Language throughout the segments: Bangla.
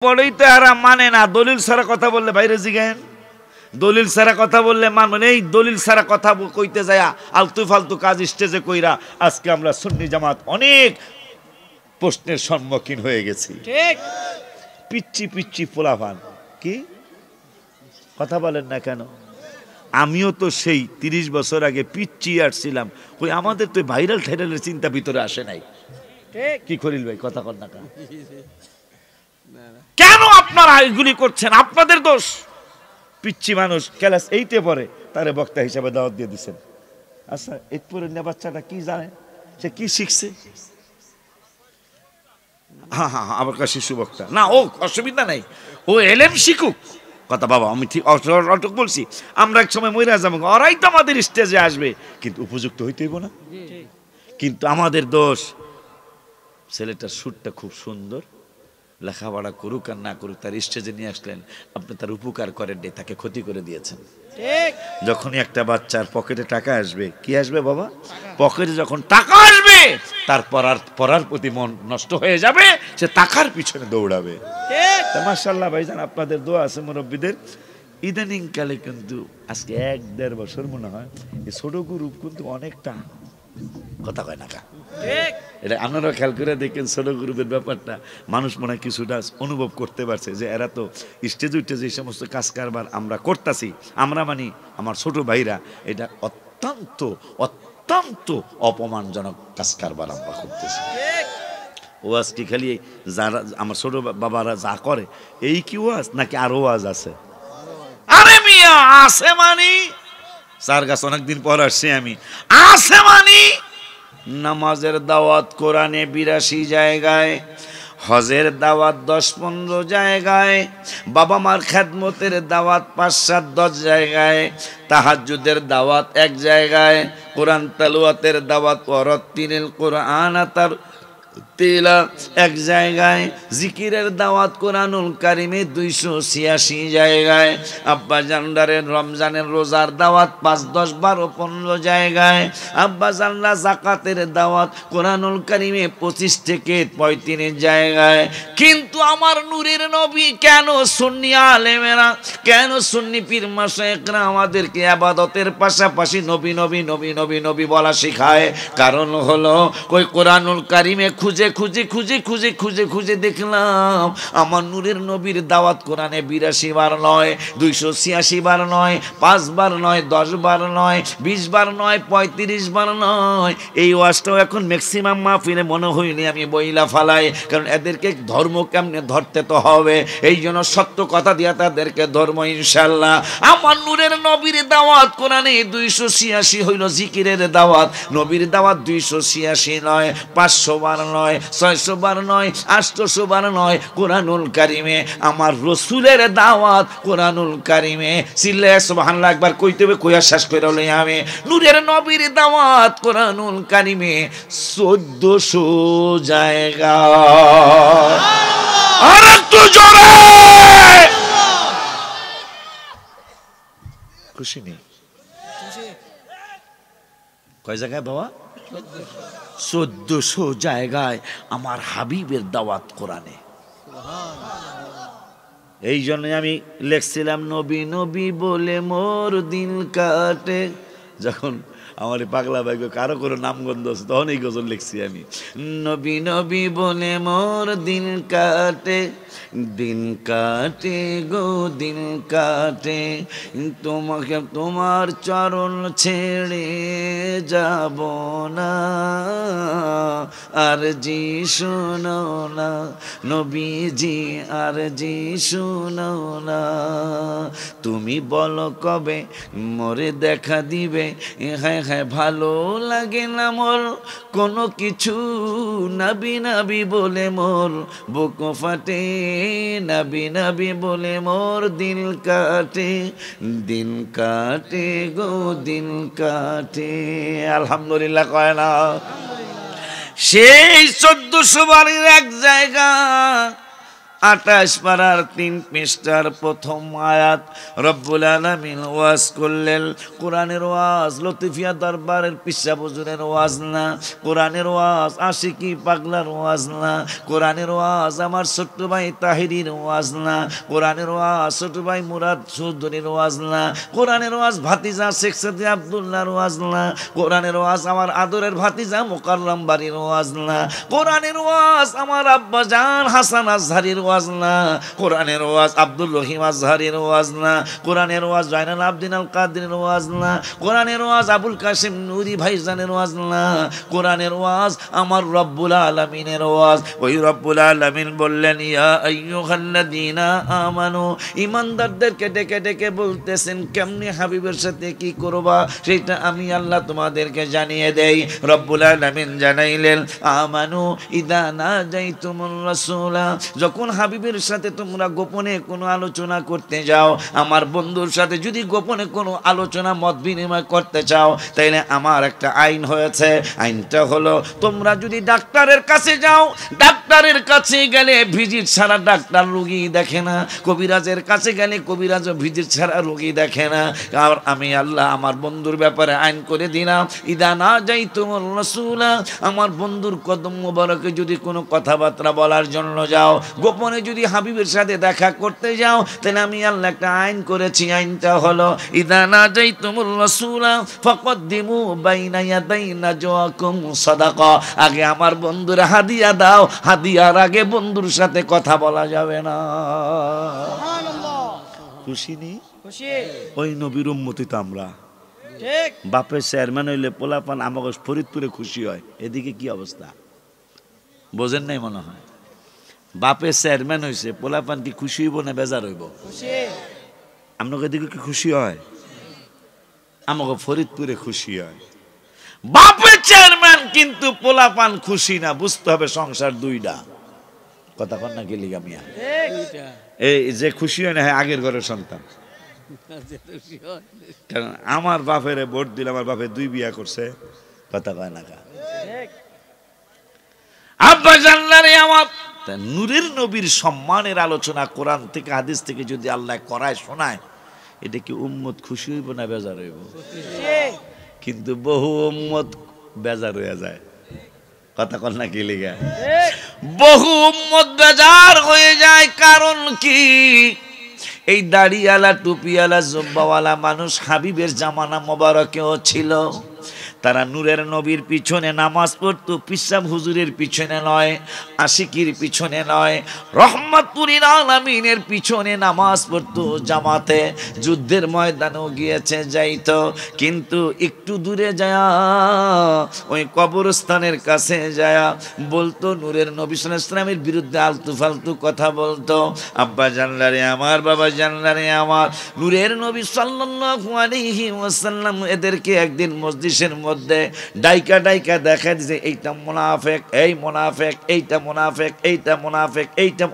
পড়েই তো এরা মানে না। দলিল ছাড়া কথা বললে বাইরে জিগেন, দলিল ছাড়া কথা বললে মানবেন। এই দলিল ছাড়া কথা কইতে যায় আলতু ফালতু কাজ স্টেজে কইরা আজকে আমরা সুন্নি জামাত অনেক প্রশ্নের সম্মুখীন হয়ে গেছি। ঠিক, পিচ্ছি পিচ্ছি পোলাপান কি কথা বলেন না কেন? আমিও তো সেই 30 বছর আগে পিচ্ছি আসছিলাম, কই আমাদের তো ভাইরাল ঠাইরালের চিন্তা ভিতরে আসে নাই। ঠিক। কি করিল ভাই কথা কর না কেন? কেন আপনারা এগুলি করছেন? আপনাদের দোষ। পিচ্ছি মানুষ ক্লাস 8-এ পড়ে, তারে বক্তা হিসাবে দাওয়াত দিয়ে দিচ্ছেন। আচ্ছা, এরপরে বাচ্চাটা কি জানে, সে কি শিখছে? হ্যাঁ হ্যাঁ, আমার কাছে শিশু বক্তা না, ও অসুবিধা নাই, ও এলেম শিখুক। কথা বাবা, আমি ঠিক অটক বলছি। আমরা এক সময় মইরা যাবো, ওরাই তো আমাদের স্টেজে আসবে, কিন্তু উপযুক্ত হইতে হইব না। কিন্তু আমাদের দোষ, ছেলেটার সুরটা খুব সুন্দর, লেখাপড়া করুক আর না করুক, তার স্টেজে নিয়ে আসলেন, আপনি তার উপকার করেন নি, তাকে ক্ষতি করে দিয়েছেন। ঠিক। যখনই একটা বাচ্চার পকেটে টাকা আসবে, কি আসবে বাবা? পকেটে যখন টাকা আসবে, তার পড়ার প্রতি মন নষ্ট হয়ে যাবে, সে টাকার পিছনে দৌড়াবে। ঠিক। মাশাআল্লাহ ভাইজান, আপনাদের দোয়া আছে মুরব্বীদের। ইদানিং কালে কিন্তু আজকে 1-1.5 বছর মনে হয় এই ছোট গ্রুপ কিন্তু অনেকটা কথা কয় না কা। ঠিক। এটা আপনারা খেয়াল করে দেখেন, ছোট গ্রুপের ব্যাপারটা মানুষ মনে হয় কিছুটা অনুভব করতে পারছে যে এরা তো স্টেজ উঠে যে সমস্ত কাজ কারবার আমরা করতেছি, আমরা মানে আমার ছোট ভাইরা, এটা অত্যন্ত অত্যন্ত অপমানজনক কাজ কারবার আমরা করতেছি। ওয়াজ কি খালি যারা আমার ছোট বাবারা যা করে এই কি ওয়াজ, নাকি আরো ওয়াজ আছে? আরে মিয়া আছে মানি, স্যার গাছ অনেকদিন পর আসছি আমি, আছে মানি নামাজের দাওয়াত কোরআনে 82 জায়গায়, হজের দাওয়াত 10-15 জায়গায়, বাবা মার খেদমতের দাওয়াত 5-7-10 জায়গায়, তাহাজ্জুদের দাওয়াত 1 জায়গায়, কোরআন তেলাওয়াতের দাওয়াত ওয়ারাত্তিলিল কোরআন তার তেলা 1 জায়গায়, জিকিরের দাওয়াত কোরআনুল কারিমে 286 জায়গায়, আব্বা জানদারের রমজানের রোজার দাওয়াত 5, 10, 12, 15 জায়গায়, আব্বা জানলা যাকাতের দাওয়াত কোরআনুল কারিমে 25 থেকে 35 জায়গায়। কিন্তু আমার নূরের নবী কেন সুন্নি আলেমেরা, কেন সুন্নি পীর মাশায়েখরা আমাদেরকে ইবাদতের পাশাপাশি নবী নবী নবী নবী নবী বলা শেখায়? কারণ হলো ওই কোরআনুল কারিমে খুঁজে খুঁজে খুঁজে খুঁজে খুঁজে খুঁজে দেখলাম আমার নূরের নবীর দাওয়াত কোরআনে 82 বার নয়, 286 বার নয়, 5 বার নয়, 10 বার নয়, 20 বার নয়, 35 বার নয়। এই ওয়াজটাও এখন ম্যাক্সিমাম মাহফিলে মনে হয়নি আমি বইলা ফালাই, কারণ এদেরকে ধর্ম কেমনে ধরতে তো হবে, এই জন্য সত্য কথা দিয়া তাদেরকে ধর্ম ইনশাল্লাহ। আমার নূরের নবীর দাওয়াত কোরআনে 286 হইল জিকিরের দাওয়াত, নবীর দাওয়াত 286 নয়, 500 বার নয়, 600 বার নয়, 800 বার নয়। কোরআনুল কারিমে আমার রসুলের দাওয়াত কোরআনুল কারিমে, চিল্লায়া সুবহানাল্লাহ একবার কইতে হবে, কইয়া শেষ কইরা লই আমি। নূরের নবীর দাওয়াত কোরআনুল কারিমে 1400 জায়গা। আর একটু জোরে খুশি নেই? কয় জায়গায় বাবা? 1400 জায়গায় আমার হাবিবের দাওয়াত কোরআনে। এই জন্য আমি লেখছিলাম নবী নবী বলে মোর দিন কাটে। যখন আমার পাগলা ভাই কারো কোনো নামগন্ধ আছে তখন এই গজল লিখছি আমি, নবী নবী বলে মোর দিন কাটে, দিন কাটে গো দিন কাটে, তোমাকে তোমার চরণ ছেড়ে যাব না, আর জি শোনো না নবীজি, আর জি শোনো না, তুমি বলো কবে মোরে দেখা দিবে, হ্যাঁ হ্যাঁ ভালো লাগে না মোর কোনো কিছু, নবী নবী বলে মোর বুক ফাটে, নবী নবী বলে মোর দিল কাটে, দিন কাটে গো দিন কাটে। আলহামদুলিল্লাহ কয় না? সেই 1400 বারের 1 জায়গা 28 পারার 3 পৃষ্ঠার প্রথম আয়াত। রব্বুল আলামিন ওয়াজ করলেন। কোরআনের ওয়াজ লতিফিয়া দরবারের পিসা হুজুরের ওয়াজ না, কোরআনের ওয়াজ আশিকি পাগলার ওয়াজ না, কোরআনের ওয়াজ আমার ছোট্ট ভাই তাহিরির ওয়াজ না, কোরআনের ওয়াজ ছোট ভাই মুরাদ চৌধুরীর ওয়াজ না, কোরআনের ওয়াজ ভাতিজা শেখ সাদি আব্দুল্লাহর ওয়াজ না, কোরআনের ওয়াজ আমার আদরের ভাতিজা মুকাররম বাড়ির ওয়াজ না, কোরআনের ওয়াজ আমার আব্বা জান হাসান আজহারির ওয়াজ না, কোরআনের ওয়াজ আব্দুল রহিম আজহারির ওয়াজ না, কোরআনের ওয়াজ জয়নাল আবদিন আল কাদিরের ওয়াজ না, কোরআনের ওয়াজ আবুল কাসিম নুরি ভাইজানের ওয়াজ না, কোরআনের ওয়াজ আমার রব্বুল আলামিনের ওয়াজ। ওই রব্বুল আলামিন বললেন ইয়া আইয়ুহাল্লাযীনা আমানু, ঈমানদারদেরকে ডেকে ডেকে বলতেছেন কেমনে হাবিবের সাথে কি করবা সেটা আমি আল্লাহ তোমাদেরকে জানিয়ে দেই। রব্বুল আলামিন জানাইলেন আমানু ইদা নাজাইতুমুর রাসূলা, যখন হাবিবের সাথে তোমরা গোপনে কোনো আলোচনা করতে যাও, আমার বন্ধুর সাথে যদি গোপনে কোনো আলোচনা মত বিনিময় করতে চাও, তাইলে আমার একটা আইন হয়েছে। আইনটা হলো তোমরা যদি ডাক্তারের কাছে যাও, ডাক্তারের কাছে গেলে ভিজিট ছাড়া ডাক্তার রোগী দেখে না, কবিরাজের কাছে গেলে কবিরাজও ভিজিট ছাড়া রোগী দেখে না। আর আমি আল্লাহ আমার বন্ধুর ব্যাপারে আইন করে দিলাম ইদা নাজাইতুমুর রাসূলা, আমার বন্ধুর কদম মোবারকে যদি কোনো কথাবার্তা বলার জন্য যাও, গোপনে যদি হাবিবের সাথে দেখা করতে যাও, তাহলে আমি আল্লাহ একটা আইন করেছি। আইনটা হলো ইদা নাজাইতুমুর রাসূলা ফাকদ্দিমু বাইনা ইয়াদাই নাজওয়াকুম সাদাকা, আগে আমার বন্ধুর হাদিয়া দাও, হাদিয়ার আগে বন্ধুর সাথে কথা বলা যাবে না। সুবহানাল্লাহ। খুশি নি? খুশি। ওই নবীর উম্মতি তো আমরা। ঠিক। বাপের চেয়ারম্যান হইলে পোলাপান আমাকে ফরিদপুরে খুশি হয়, এদিকে কি অবস্থা বোঝেন নাই মনে হয়। বাপের চেয়ারম্যান হয়েছে, পোলাপান কি খুশি হইব না বেজার হইব? খুশি। আপনাকে এদিকে কি খুশি হয়? আমাকে ফরিদপুরে খুশি হয়। বাপের চেয়ারম্যান কিন্তু পোলাপান খুশি না, বুঝতে হবে সংসার দুইটা। কথা কন না গেলি গামিয়া, ঠিক। এই যে খুশি হয় না হ্যাঁ আগের ঘরের সন্তান। কারণ আমার বাপের ভোট দিলে আমার বাপের 2 বিয়া করছে, কথা কয় না কা ঠিক। আব্বা জানলারে আমার নূরের নবীর সম্মানের আলোচনা কোরআন থেকে হাদিস থেকে যদি আল্লাহ করায় শোনায়, এটা কি উম্মত খুশি হইব না বেজার হইব? খুশি। কিন্তু বহু উম্মত বেজার হয়ে যায়। কথা কল না কি লিগা? ঠিক। বহু উম্মত বেজার হয়ে যায়। কারণ কি? এই দাড়িওয়ালা টুপিওয়ালা জুব্বাওয়ালা মানুষ হাবিবের জামানা মোবারকেও ছিল। তারা নূরের নবীর পিছনে নামাজ পড়তো, পিসাব হুজুরের পিছনে নয়, আশিকির পিছনে নয়, রহমতুল আলামিনের পিছনে নামাজ পড়তো জামাতে। যুদ্ধের ময়দানেও গিয়েছে যাইতো, কিন্তু একটু দূরে যায়া ওই কবরস্থানের কাছে যায়া বলতো নূরের নবী সাল্লাল্লাহু আলাইহি ওয়াসাল্লামের বিরুদ্ধে আলতু ফালতু কথা বলতো। আব্বা জানলারে আমার, বাবা জানলারে আমার, নূরের নবী সাল্লাল্লাহু আলাইহি ওয়াসাল্লাম এদেরকে একদিন মজলিসের মধ্যে ডাইকা ডাইকা দেখা দিয়েছে, এইটা মুনাফিক, এই মুনাফিক, এইটা মুনাফিক, এইটা মুনাফিক, এইটা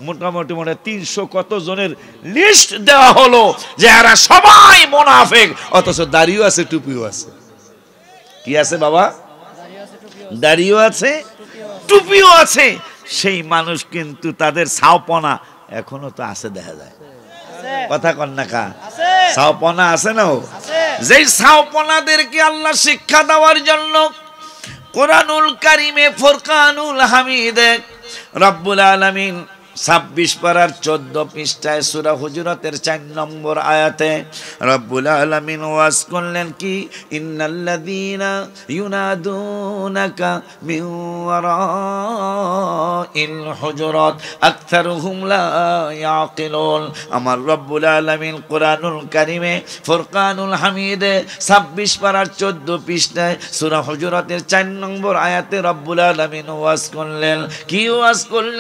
মোটামুটি 300 কত জনের লিস্ট দেওয়া হলো যে এরা সবাই মুনাফিক, অথচ দাড়িও আছে টুপিও আছে। কি আছে বাবা? দাড়িও আছে টুপিও আছে। সেই মানুষ কিন্তু তাদের ছাওপনা এখনো তো আছে, দেখা যায়। কথা কন না কা? ছাওপনা আছে না? যেই ছাওপনাদেরকে আল্লাহ শিক্ষা দেওয়ার জন্য কোরআনুল কারিমে ফুরকানুল হামিদে রব্বুল আলামিন 26 পারার 14 পৃষ্ঠায় সূরা হুজুরাতের 4 নম্বর আয়াতে রব্বুল আলামিন ওয়াজ করলেন কি, ইন্নাল্লাযীনা ইউনাদুনাকা মিন ওয়ারাইল হুজুরাত আকতারুহুম লা ইয়াকিলুন। আমার রব্বুল আলামিন কোরআনুল কারিমে ফুরকানুল হামিদে 26 পারার 14 পৃষ্ঠায় সূরা হুজুরাতের 4 নম্বর আয়াতে রব্বুল আলামিন ওয়াজ করলেন কি? ওয়াজ করলেন